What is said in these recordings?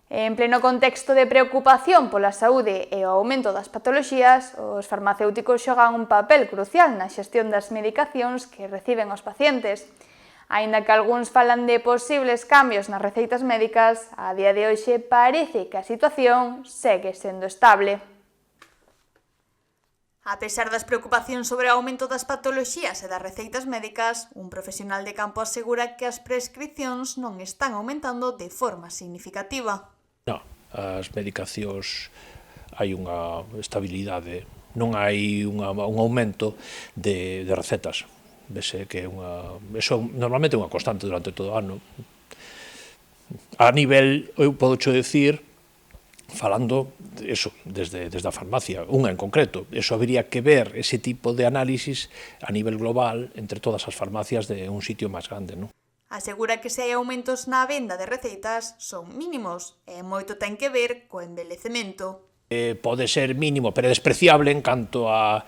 En pleno contexto de preocupación pola saúde e o aumento das patoloxías, os farmacéuticos xogan un papel crucial na xestión das medicacións que reciben os pacientes. Aínda que algúns falan de posibles cambios nas receitas médicas, a día de hoxe parece que a situación segue sendo estable. A pesar das preocupacións sobre o aumento das patoloxías e das receitas médicas, un profesional de campo asegura que as prescricións non están aumentando de forma significativa. Non, as medicacións hai unha estabilidade, non hai un aumento de recetas. Vese que eso normalmente é unha constante durante todo o ano. A nivel, eu podo dicir, falando eso, desde a farmacia, unha en concreto, eso habría que ver ese tipo de análisis a nivel global entre todas as farmacias de un sitio máis grande, non? Asegura que se hai aumentos na venda de receitas son mínimos e moito ten que ver co envellecemento. Pode ser mínimo, pero é despreciable en canto a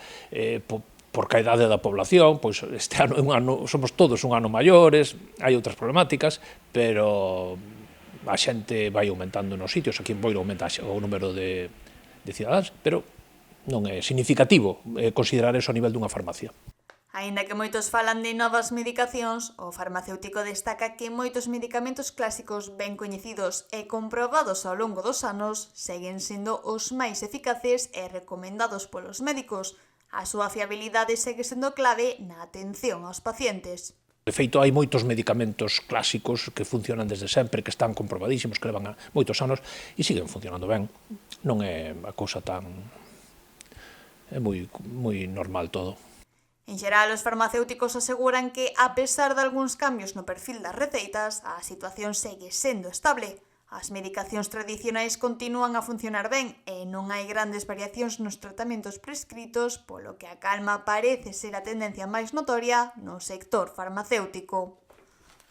por ca idade da población, pois este ano é un ano, somos todos un ano maiores, hai outras problemáticas, pero a xente vai aumentando nos sitios, aquí en Boiro aumenta o número de cidadáns, pero non é significativo considerar eso a nivel dunha farmacia. Aínda que moitos falan de novas medicacións, o farmacéutico destaca que moitos medicamentos clásicos ben coñecidos e comprobados ao longo dos anos seguen sendo os máis eficaces e recomendados polos médicos. A súa fiabilidade segue sendo clave na atención aos pacientes. De feito, hai moitos medicamentos clásicos que funcionan desde sempre, que están comprobadísimos, que levan moitos anos e siguen funcionando ben. Non é a cousa tan... é moi normal todo. En xeral, os farmacéuticos aseguran que, a pesar de algúns cambios no perfil das receitas, a situación segue sendo estable. As medicacións tradicionais continúan a funcionar ben e non hai grandes variacións nos tratamentos prescritos, polo que a calma parece ser a tendencia máis notoria no sector farmacéutico.